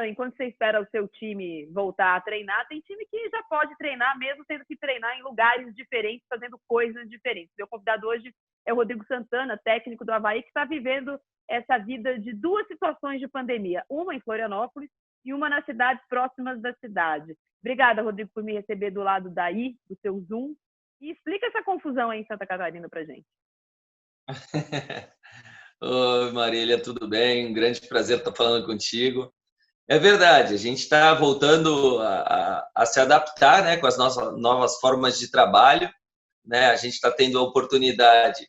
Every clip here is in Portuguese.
enquanto você espera o seu time voltar a treinar, tem time que já pode treinar, mesmo tendo que treinar em lugares diferentes, fazendo coisas diferentes. Meu convidado hoje é o Rodrigo Santana, técnico do Avaí, que está vivendo essa vida de duas situações de pandemia, uma em Florianópolis e uma nas cidades próximas da cidade. Obrigada, Rodrigo, por me receber do lado daí, do seu Zoom. E explica essa confusão aí em Santa Catarina para a gente. Oi, Marília, tudo bem? Um grande prazer estar falando contigo. É verdade, a gente está voltando a se adaptar, né, com as nossas novas formas de trabalho, né? A gente está tendo a oportunidade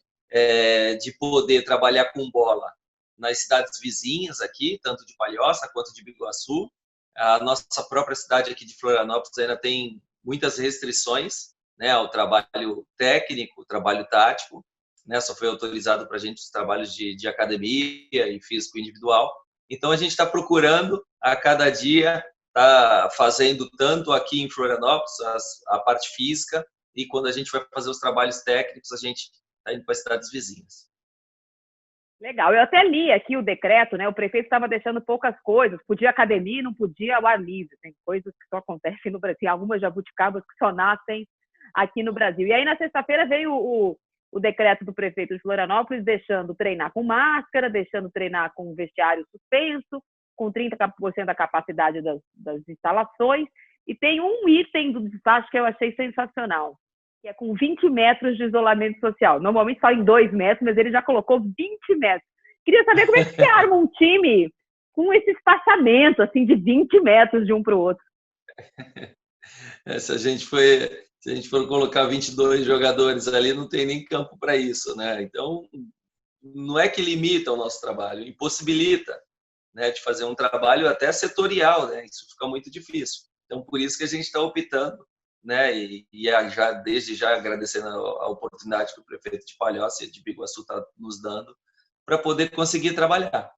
de poder trabalhar com bola nas cidades vizinhas aqui, tanto de Palhoça quanto de Biguaçu. A nossa própria cidade aqui de Florianópolis ainda tem muitas restrições, né, ao trabalho técnico, trabalho tático, né? Só foi autorizado para a gente os trabalhos de academia e físico individual. Então, a gente está procurando a cada dia, está fazendo tanto aqui em Florianópolis a parte física, e quando a gente vai fazer os trabalhos técnicos, a gente está indo para as cidades vizinhas. Legal, eu até li aqui o decreto, né? O prefeito estava deixando poucas coisas, podia academia, não podia ao ar livre. Tem coisas que só acontecem no Brasil, tem algumas jabuticabas que só nascem aqui no Brasil. E aí, na sexta-feira, veio o decreto do prefeito de Florianópolis deixando treinar com máscara, deixando treinar com vestiário suspenso, com 30% da capacidade das instalações. E tem um item do despacho que eu achei sensacional, que é com 20 metros de isolamento social. Normalmente só em 2 metros, mas ele já colocou 20 metros. Queria saber como é que você arma um time com esse espaçamento assim, de 20 metros de um para o outro. Se a gente for colocar 22 jogadores ali, não tem nem campo para isso, né? Então, não é que limita o nosso trabalho, impossibilita, né, de fazer um trabalho até setorial, né? Isso fica muito difícil. Então, por isso que a gente está optando, né? Desde já agradecendo a oportunidade que o prefeito de Palhoça e de Biguaçu está nos dando para poder conseguir trabalhar.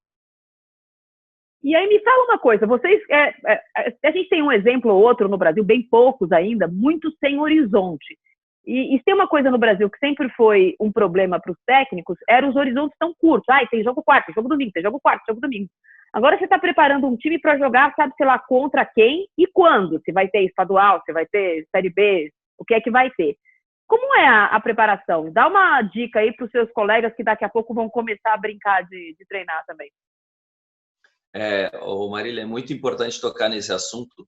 E aí me fala uma coisa, vocês, a gente tem um exemplo ou outro no Brasil, bem poucos ainda, muito sem horizonte. E se tem uma coisa no Brasil que sempre foi um problema para os técnicos, eram os horizontes tão curtos. Tem jogo quarto, tem jogo domingo, tem jogo quarto, jogo domingo. Agora você está preparando um time para jogar, sabe, sei lá, contra quem e quando? Se vai ter estadual, se vai ter Série B, o que é que vai ter. Como é a preparação? Dá uma dica aí para os seus colegas que daqui a pouco vão começar a brincar de treinar também. Marília, é muito importante tocar nesse assunto,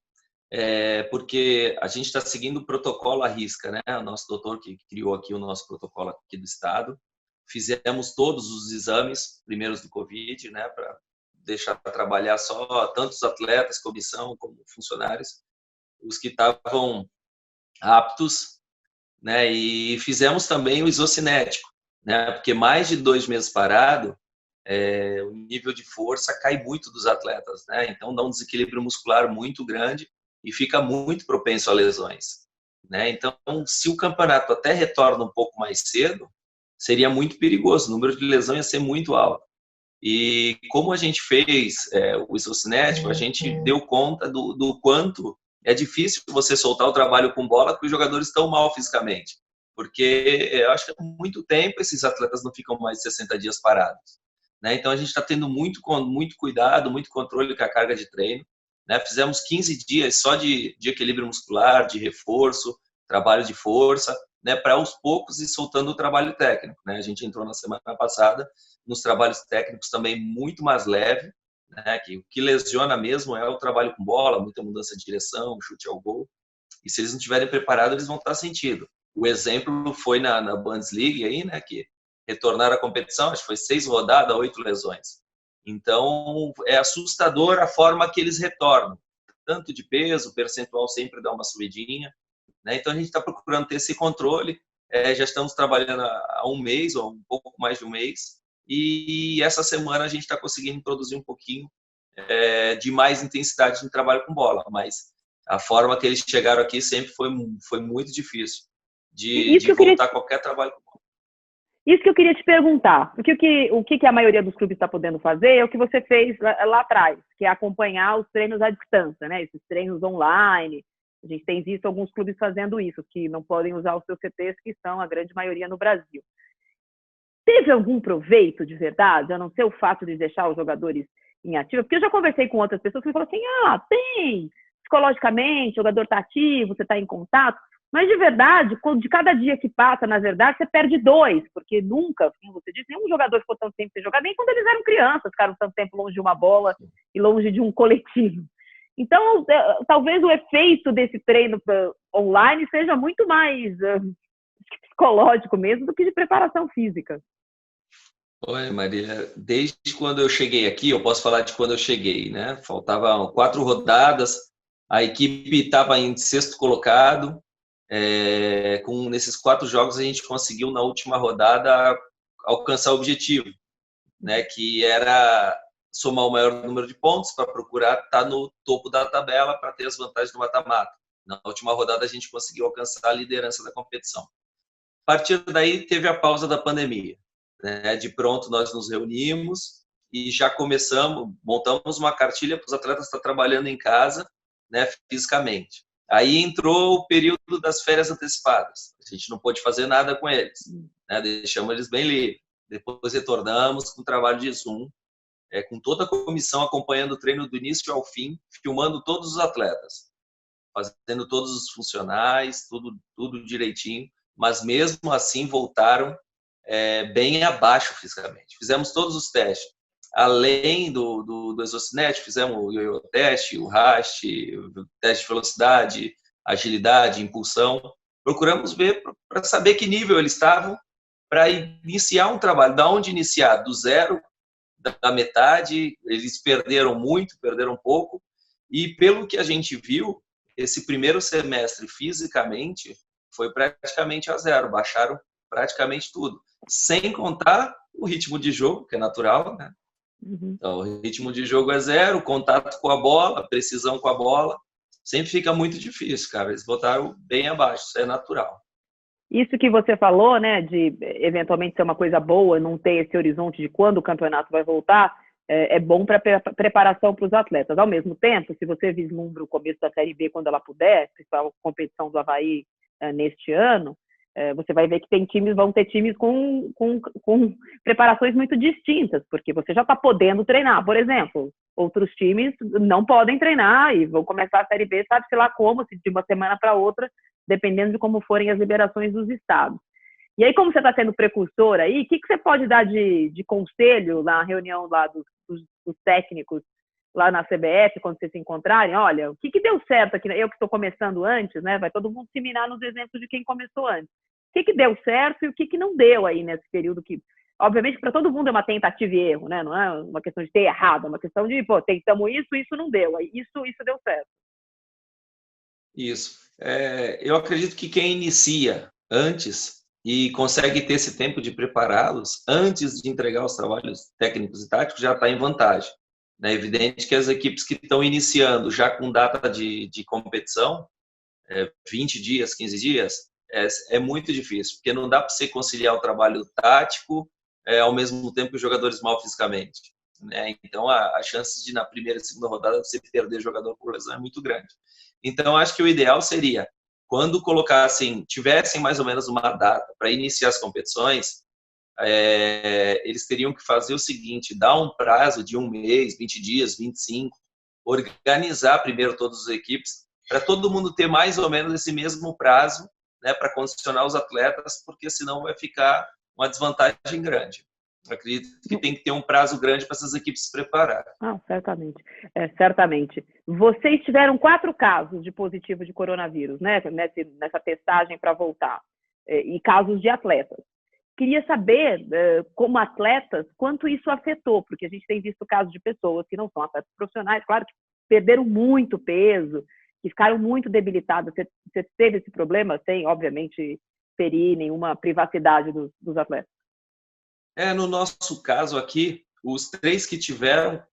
porque a gente está seguindo o protocolo à risca, né? O nosso doutor que criou aqui o nosso protocolo aqui do estado, fizemos todos os exames primeiros do Covid, né? Para deixar trabalhar só tanto os atletas, comissão, como funcionários, os que estavam aptos, né? E fizemos também o isocinético, né? Porque mais de 2 meses parado, o nível de força cai muito dos atletas, né? Então dá um desequilíbrio muscular muito grande e fica muito propenso a lesões, né? Então, se o campeonato até retorna um pouco mais cedo, seria muito perigoso, o número de lesões ia ser muito alto. E como a gente fez o isocinético, a gente deu conta do quanto é difícil você soltar o trabalho com bola porque os jogadores estão mal fisicamente. Porque eu acho que há muito tempo esses atletas não ficam mais de 60 dias parados, né? Então a gente está tendo muito cuidado, muito controle com a carga de treino, né? Fizemos 15 dias só de equilíbrio muscular, de reforço, trabalho de força, né? Para aos poucos ir soltando o trabalho técnico, né? A gente entrou na semana passada nos trabalhos técnicos também muito mais leve, né? Que o que lesiona mesmo é o trabalho com bola, muita mudança de direção, chute ao gol. E se eles não estiverem preparados, eles vão estar sentindo. O exemplo foi na Bundesliga aí, né? Que retornaram à competição, acho que foi 6 rodadas, 8 lesões. Então, é assustador a forma que eles retornam. Tanto de peso, o percentual sempre dá uma subidinha, né? Então, a gente está procurando ter esse controle. Já estamos trabalhando há um mês, ou um pouco mais de um mês, e essa semana a gente está conseguindo produzir um pouquinho de mais intensidade no trabalho com bola, mas a forma que eles chegaram aqui sempre foi muito difícil de voltar a qualquer trabalho com bola. Isso que eu queria te perguntar. O que a maioria dos clubes está podendo fazer é o que você fez lá atrás, que é acompanhar os treinos à distância, né? Esses treinos online. A gente tem visto alguns clubes fazendo isso, que não podem usar os seus CTs, que são a grande maioria no Brasil. Teve algum proveito de verdade, a não ser o fato de deixar os jogadores em ativa? Porque eu já conversei com outras pessoas que falam assim, tem, psicologicamente, o jogador está ativo, você está em contato, mas de verdade, de cada dia que passa, na verdade, você perde 2, porque nunca, como você disse, nenhum jogador ficou tanto tempo sem jogar, nem quando eles eram crianças, ficaram tanto tempo longe de uma bola e longe de um coletivo. Então, talvez o efeito desse treino online seja muito mais psicológico mesmo do que de preparação física. Oi, Maria. Desde quando eu cheguei aqui, eu posso falar de quando eu cheguei, né? Faltavam 4 rodadas, a equipe estava em 6º colocado. Nesses 4 jogos, a gente conseguiu, na última rodada, alcançar o objetivo, né? Que era somar o maior número de pontos para procurar estar no topo da tabela para ter as vantagens do mata-mata. Na última rodada, a gente conseguiu alcançar a liderança da competição. A partir daí, teve a pausa da pandemia. De pronto, nós nos reunimos e já montamos uma cartilha para os atletas estar trabalhando em casa, né, fisicamente. Aí entrou o período das férias antecipadas. A gente não pôde fazer nada com eles, né, deixamos eles bem livres. Depois retornamos com o trabalho de Zoom, com toda a comissão acompanhando o treino do início ao fim, filmando todos os atletas, fazendo todos os funcionais, tudo direitinho, mas mesmo assim voltaram bem abaixo fisicamente. Fizemos todos os testes. Além do exocinete, fizemos o yo-yo teste, o rast, o teste de velocidade, agilidade, impulsão. Procuramos ver para saber que nível eles estavam para iniciar um trabalho. Da onde iniciar? Do zero, da metade. Eles perderam muito, perderam pouco. E pelo que a gente viu, esse primeiro semestre fisicamente foi praticamente a zero. Baixaram praticamente tudo. Sem contar o ritmo de jogo, que é natural, né? Então, o ritmo de jogo é zero, contato com a bola, precisão com a bola, sempre fica muito difícil, cara. Eles botaram bem abaixo, isso é natural. Isso que você falou, né, de eventualmente ser uma coisa boa, não ter esse horizonte de quando o campeonato vai voltar, é bom para preparação para os atletas. Ao mesmo tempo, se você vislumbra o começo da Série B quando ela puder, principal competição do Avaí neste ano, você vai ver que vão ter times com preparações muito distintas, porque você já está podendo treinar. Por exemplo, outros times não podem treinar e vão começar a Série B, sabe-se lá como, se de uma semana para outra, dependendo de como forem as liberações dos estados. E aí, como você está sendo precursor aí, o que você pode dar de conselho na reunião lá dos técnicos lá na CBF, quando vocês se encontrarem? Olha, o que deu certo aqui? Eu que estou começando antes, né? Vai todo mundo se mirar nos exemplos de quem começou antes. O que deu certo e o que não deu aí nesse período que, obviamente, para todo mundo é uma tentativa e erro, né? Não é uma questão de ter errado, é uma questão de, tentamos isso não deu, isso deu certo. Isso. Eu acredito que quem inicia antes e consegue ter esse tempo de prepará-los antes de entregar os trabalhos técnicos e táticos já está em vantagem. É evidente que as equipes que estão iniciando já com data de competição, 20 dias, 15 dias, é muito difícil, porque não dá para você conciliar o trabalho tático ao mesmo tempo que os jogadores mal fisicamente. Né? Então, a chance de, na primeira e segunda rodada, você perder jogador por lesão é muito grande. Então, acho que o ideal seria, quando tivessem mais ou menos uma data para iniciar as competições, eles teriam que fazer o seguinte, dar um prazo de 1 mês, 20 dias, 25, organizar primeiro todas as equipes, para todo mundo ter mais ou menos esse mesmo prazo, né, para condicionar os atletas, porque senão vai ficar uma desvantagem grande. Eu acredito que tem que ter um prazo grande para essas equipes se prepararem. Certamente. Certamente. Vocês tiveram 4 casos de positivo de coronavírus, né, nessa testagem para voltar, e casos de atletas. Queria saber, como atletas, quanto isso afetou, porque a gente tem visto casos de pessoas que não são atletas profissionais, claro que perderam muito peso, que ficaram muito debilitadas. Você teve esse problema sem, obviamente, ferir nenhuma privacidade dos atletas? No nosso caso aqui, os 3 que tiveram,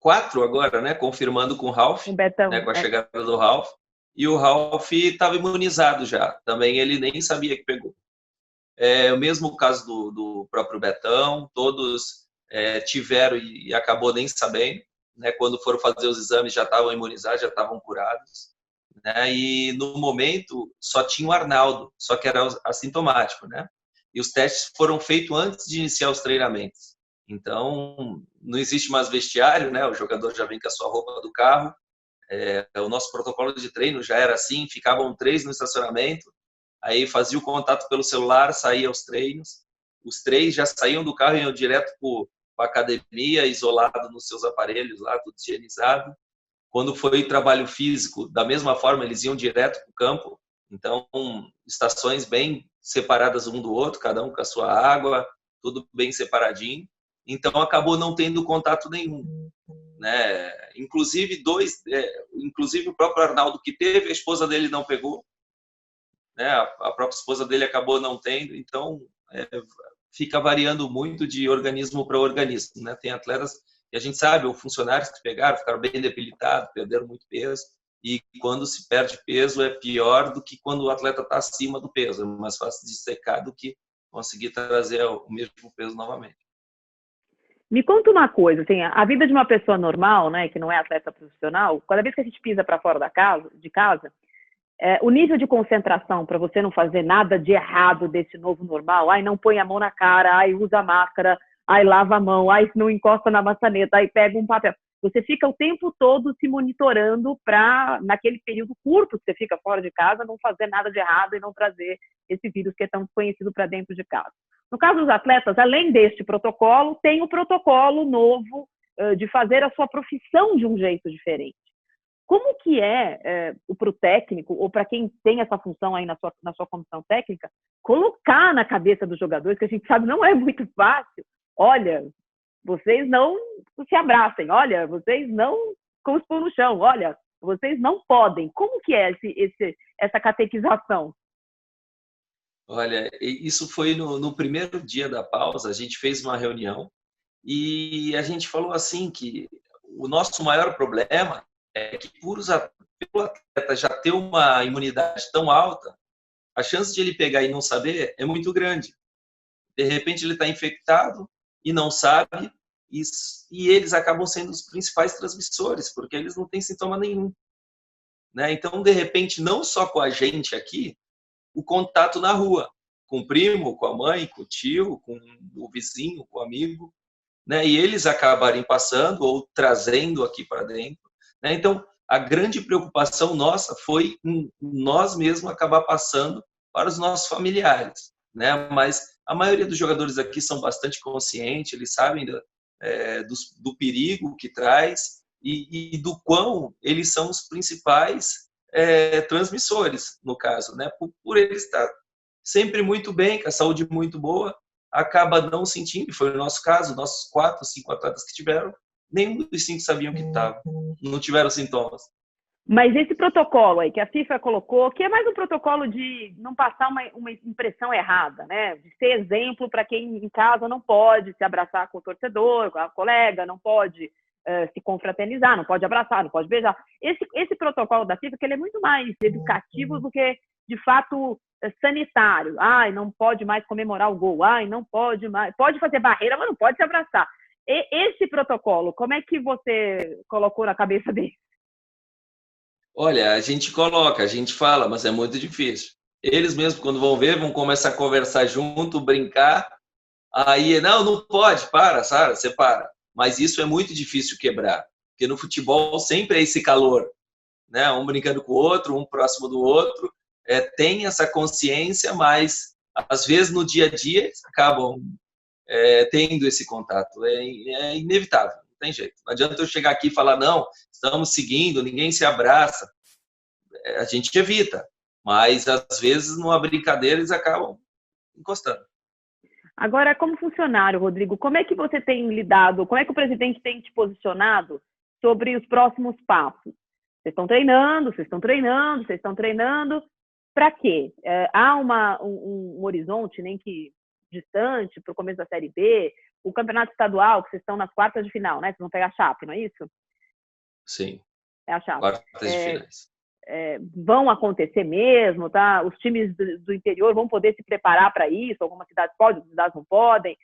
4 agora, né, confirmando com o Ralf, né, com a chegada do Ralf, e o Ralf estava imunizado já, também ele nem sabia que pegou. O mesmo caso do próprio Betão, todos tiveram e acabou nem sabendo, né, quando foram fazer os exames já estavam imunizados, já estavam curados, né, e no momento só tinha o Arnaldo, só que era assintomático, né, e os testes foram feitos antes de iniciar os treinamentos. Então, não existe mais vestiário, né? O jogador já vem com a sua roupa do carro. O nosso protocolo de treino já era assim, ficavam 3 no estacionamento, aí fazia o contato pelo celular, saía aos treinos. Os 3 já saíam do carro e iam direto para a academia, isolado nos seus aparelhos lá, tudo higienizado. Quando foi trabalho físico, da mesma forma, eles iam direto para o campo. Então, estações bem separadas um do outro, cada um com a sua água, tudo bem separadinho. Então, acabou não tendo contato nenhum, né? Inclusive inclusive o próprio Arnaldo que teve, a esposa dele não pegou, né? A própria esposa dele acabou não tendo. Então, fica variando muito de organismo para organismo, né? Tem atletas que a gente sabe, ou funcionários que pegaram, ficaram bem debilitados, perderam muito peso, e quando se perde peso é pior do que quando o atleta está acima do peso, é mais fácil de secar do que conseguir trazer o mesmo peso novamente. Me conta uma coisa, assim, a vida de uma pessoa normal, né, que não é atleta profissional, cada vez que a gente pisa para fora de casa, o nível de concentração para você não fazer nada de errado desse novo normal, ai, não põe a mão na cara, ai, usa máscara, ai, lava a mão, ai, não encosta na maçaneta, ai, pega um papel. Você fica o tempo todo se monitorando para, naquele período curto que você fica fora de casa, não fazer nada de errado e não trazer esse vírus que é tão desconhecido para dentro de casa. No caso dos atletas, além deste protocolo, tem o protocolo novo de fazer a sua profissão de um jeito diferente. Como que para o técnico, ou para quem tem essa função aí na sua comissão técnica, colocar na cabeça dos jogadores, que a gente sabe não é muito fácil, olha, vocês não se abracem, olha, vocês não cuspam no chão, olha, vocês não podem. Como que é essa catequização? Olha, isso foi no primeiro dia da pausa, a gente fez uma reunião e a gente falou assim que o nosso maior problema é que pelo atleta já ter uma imunidade tão alta, a chance de ele pegar e não saber é muito grande. De repente ele está infectado e não sabe, e eles acabam sendo os principais transmissores, porque eles não têm sintoma nenhum, né? Então, de repente, não só com a gente aqui, o contato na rua, com o primo, com a mãe, com o tio, com o vizinho, com o amigo, né? E eles acabarem passando ou trazendo aqui para dentro, né? Então, a grande preocupação nossa foi nós mesmos acabar passando para os nossos familiares, né? Mas a maioria dos jogadores aqui são bastante conscientes, eles sabem do perigo que traz e do quão eles são os principais transmissores, no caso, né? Por eles estar sempre muito bem, com a saúde muito boa, acaba não sentindo, foi o nosso caso, nossos 4, 5 atletas que tiveram, nenhum dos 5 sabiam que estava, não tiveram sintomas. Mas esse protocolo aí que a FIFA colocou, que é mais um protocolo de não passar uma impressão errada, né? De ser exemplo para quem em casa não pode se abraçar com o torcedor, com a colega, não pode se confraternizar, não pode abraçar, não pode beijar. Esse protocolo da FIFA, que ele é muito mais educativo do que, de fato, sanitário. Ai, não pode mais comemorar o gol. Ai, não pode mais. Pode fazer barreira, mas não pode se abraçar. Esse protocolo, como é que você colocou na cabeça dele? Olha, a gente coloca, a gente fala, mas é muito difícil. Eles mesmos, quando vão ver, vão começar a conversar junto, brincar. Aí, não pode, para, Sara, você para. Mas isso é muito difícil quebrar, porque no futebol sempre é esse calor, né? Um brincando com o outro, um próximo do outro. Tem essa consciência, mas às vezes no dia a dia eles acabam tendo esse contato. É inevitável, não tem jeito. Não adianta eu chegar aqui e falar, não, estamos seguindo, ninguém se abraça. A gente evita, mas às vezes numa brincadeira eles acabam encostando. Agora, como funcionário, Rodrigo, como é que você tem lidado, como é que o presidente tem te posicionado sobre os próximos passos? Vocês estão treinando, vocês estão treinando, vocês estão treinando. Para quê? Há um horizonte, nem que distante, para o começo da Série B, o campeonato estadual, que vocês estão nas quartas de final, né? Vocês vão pegar a Chape, não é isso? Sim. É a Chape. Quartas de finais. Vão acontecer mesmo, tá? Os times do interior vão poder se preparar para isso, algumas cidades podem, outras cidades não podem.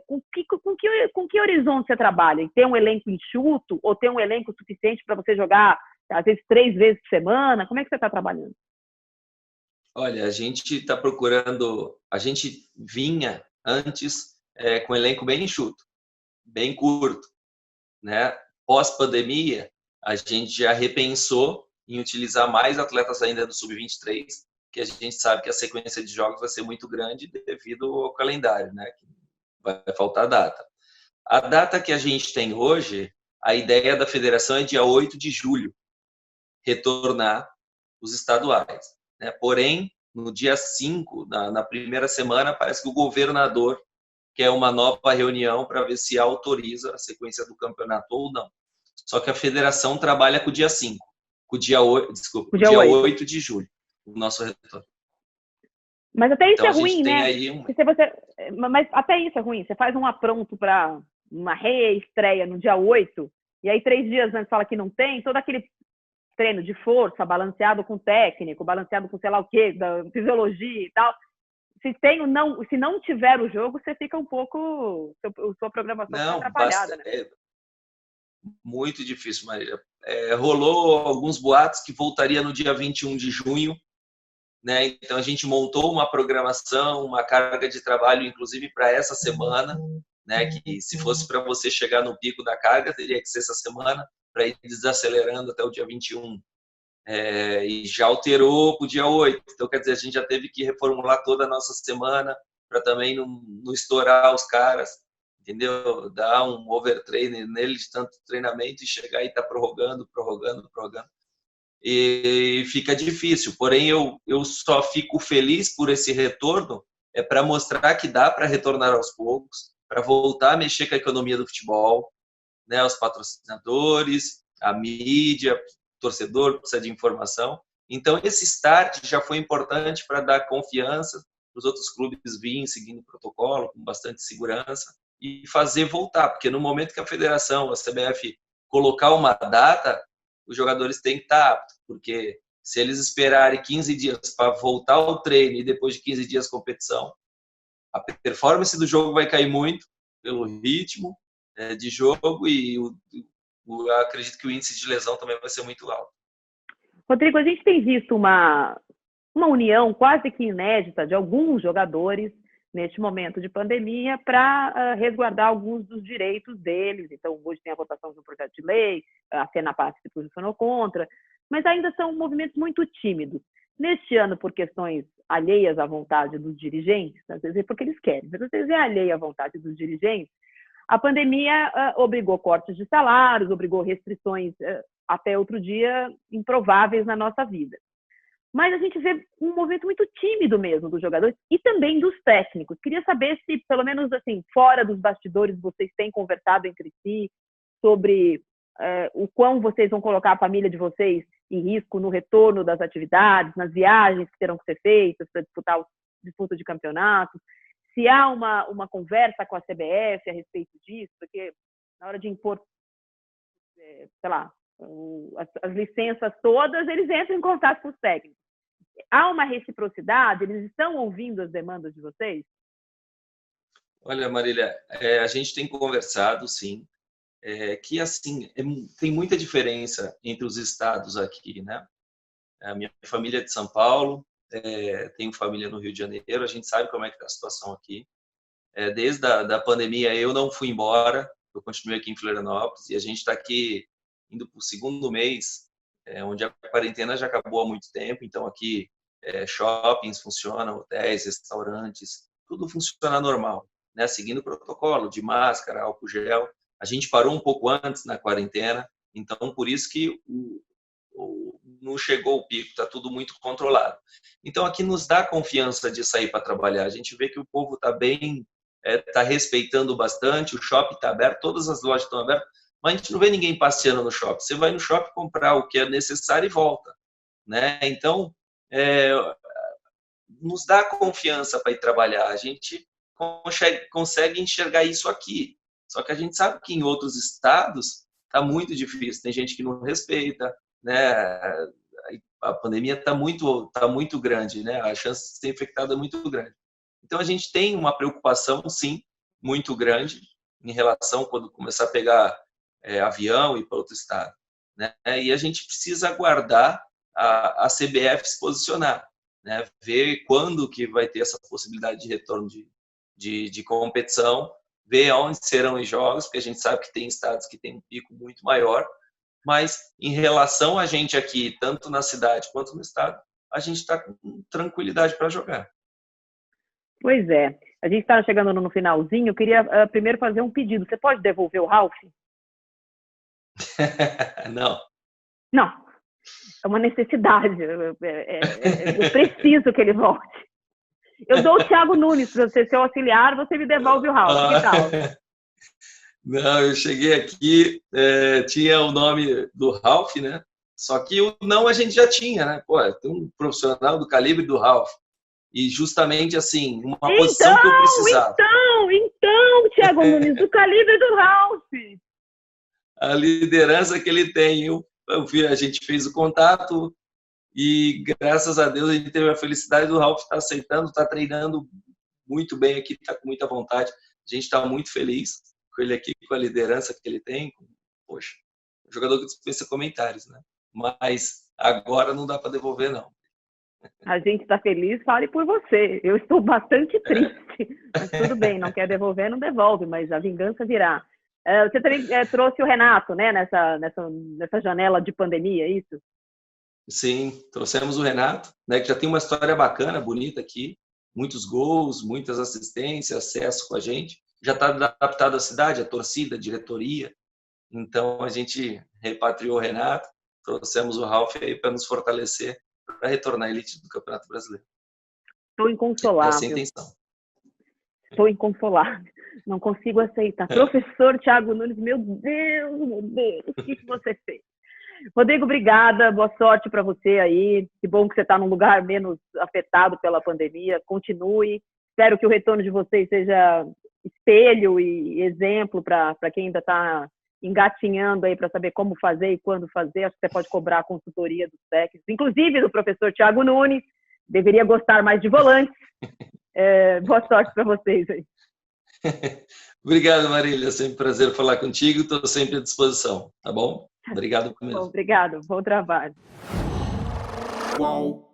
Com que horizonte você trabalha? Ter um elenco enxuto ou ter um elenco suficiente para você jogar, às vezes, 3 vezes por semana? Como é que você está trabalhando? Olha, a gente está procurando, a gente vinha antes com um elenco bem enxuto. bem curto, né? Pós-pandemia, a gente já repensou em utilizar mais atletas ainda do Sub-23, que a gente sabe que a sequência de jogos vai ser muito grande devido ao calendário, né? Vai faltar data. A data que a gente tem hoje, a ideia da federação é dia 8 de julho, retornar os estaduais, né? Porém, no dia 5, na primeira semana, parece que o governador quer uma nova reunião para ver se autoriza a sequência do campeonato ou não. Só que a federação trabalha com o dia 5, com o dia 8, desculpa, com o dia 8 de julho, o nosso retorno. Mas até isso então, é ruim, né? Mas até isso é ruim. Você faz um apronto para uma reestreia no dia 8, e aí 3 dias antes fala que não tem, todo aquele treino de força, balanceado com técnico, balanceado com sei lá o quê, da fisiologia e tal. Se não tiver o jogo, você fica um pouco... Sua programação fica atrapalhada, né? É muito difícil, Marília. Rolou alguns boatos que voltaria no dia 21 de junho, né? Então, a gente montou uma programação, uma carga de trabalho, inclusive para essa semana, né? Que se fosse para você chegar no pico da carga, teria que ser essa semana, para ir desacelerando até o dia 21. E já alterou para o dia 8. Então, quer dizer, a gente já teve que reformular toda a nossa semana para também não estourar os caras, entendeu? Dar um overtraining nele de tanto treinamento e chegar e estar prorrogando. E fica difícil. Porém, eu só fico feliz por esse retorno, para mostrar que dá para retornar aos poucos, para voltar a mexer com a economia do futebol, né? Os patrocinadores, a mídia, o torcedor precisa de informação. Então, esse start já foi importante para dar confiança para os outros clubes virem seguindo o protocolo, com bastante segurança, e fazer voltar. Porque no momento que a federação, a CBF, colocar uma data, os jogadores têm que estar aptos, porque se eles esperarem 15 dias para voltar ao treino e depois de 15 dias competição, a performance do jogo vai cair muito pelo ritmo de jogo e acredito que o índice de lesão também vai ser muito alto. Rodrigo, a gente tem visto uma união quase que inédita de alguns jogadores neste momento de pandemia para resguardar alguns dos direitos deles. Então, hoje tem a votação de um projeto de lei, a FENAPAS se posicionou contra, mas ainda são movimentos muito tímidos. Neste ano, por questões alheias à vontade dos dirigentes, às vezes é porque eles querem, mas às vezes é alheia à vontade dos dirigentes, a pandemia obrigou cortes de salários, obrigou restrições até outro dia improváveis na nossa vida. Mas a gente vê um movimento muito tímido mesmo dos jogadores e também dos técnicos. Queria saber se, pelo menos assim, fora dos bastidores, vocês têm conversado entre si sobre o quão vocês vão colocar a família de vocês em risco no retorno das atividades, nas viagens que terão que ser feitas para disputar o disputa de campeonatos. Se há uma conversa com a CBF a respeito disso, porque na hora de impor, sei lá, as licenças todas, eles entram em contato com os técnicos. Há uma reciprocidade? Eles estão ouvindo as demandas de vocês? Olha, Marília, a gente tem conversado, sim, que assim tem muita diferença entre os estados aqui, né? A minha família é de São Paulo, tenho família no Rio de Janeiro, a gente sabe como é que está a situação aqui. Desde a pandemia eu não fui embora, eu continuei aqui em Florianópolis e a gente está aqui indo para o segundo mês, onde a quarentena já acabou há muito tempo, então aqui shoppings funcionam, hotéis, restaurantes, tudo funciona normal, né? Seguindo o protocolo de máscara, álcool gel. A gente parou um pouco antes na quarentena, então por isso que não chegou o pico, está tudo muito controlado. Então aqui nos dá confiança de sair para trabalhar, a gente vê que o povo está bem, está respeitando bastante, o shopping está aberto, todas as lojas estão abertas, mas a gente não vê ninguém passeando no shopping. Você vai no shopping comprar o que é necessário e volta, né? Então, nos dá confiança para ir trabalhar. A gente consegue enxergar isso aqui. Só que a gente sabe que em outros estados está muito difícil. Tem gente que não respeita, né? A pandemia está muito grande, né? A chance de ser infectado é muito grande. Então, a gente tem uma preocupação, sim, muito grande em relação quando começar a pegar avião e para outro estado, né? E a gente precisa aguardar a CBF se posicionar, né? Ver quando que vai ter essa possibilidade de retorno de competição, ver onde serão os jogos, porque a gente sabe que tem estados que tem um pico muito maior, mas em relação a gente aqui, tanto na cidade quanto no estado, a gente está com tranquilidade para jogar. Pois é. A gente está chegando no finalzinho. Eu queria primeiro fazer um pedido. Você pode devolver o Ralf? Não. Não. É uma necessidade. Eu preciso que ele volte. Eu dou o Thiago Nunes para você ser o auxiliar, você me devolve o Ralf. Que tal? Não, eu cheguei aqui, tinha o nome do Ralf, né? Só que o não a gente já tinha, né? Pô, tem um profissional do calibre do Ralf. E justamente assim, uma posição que eu precisava. Então, Thiago Nunes, do calibre do Ralf. A liderança que ele tem. A gente fez o contato e, graças a Deus, a gente teve a felicidade do Ralf estar aceitando, está treinando muito bem aqui, está com muita vontade. A gente está muito feliz com ele aqui, com a liderança que ele tem. Poxa, um jogador que dispensa comentários, né? Mas agora não dá para devolver, não. A gente está feliz, fale por você. Eu estou bastante triste, mas tudo bem, não quer devolver, não devolve, mas a vingança virá. Você também trouxe o Renato, né, nessa janela de pandemia, é isso? Sim, trouxemos o Renato, né, que já tem uma história bacana, bonita aqui, muitos gols, muitas assistências, acesso com a gente. Já está adaptado à cidade, à torcida, à diretoria. Então a gente repatriou o Renato, trouxemos o Ralf aí para nos fortalecer, para retornar à elite do Campeonato Brasileiro. Estou inconsolável. Essa é a intenção. Estou inconsolável. Não consigo aceitar. Professor Thiago Nunes, meu Deus, o que você fez? Rodrigo, obrigada. Boa sorte para você aí. Que bom que você está num lugar menos afetado pela pandemia. Continue. Espero que o retorno de vocês seja espelho e exemplo para quem ainda está engatinhando aí para saber como fazer e quando fazer. Acho que você pode cobrar a consultoria dos técnicos, inclusive do professor Thiago Nunes. Deveria gostar mais de volantes. Boa sorte para vocês aí. Obrigado, Marília. É sempre um prazer falar contigo. Estou sempre à disposição, tá bom? Obrigado mesmo. Obrigado. Bom trabalho. Qual?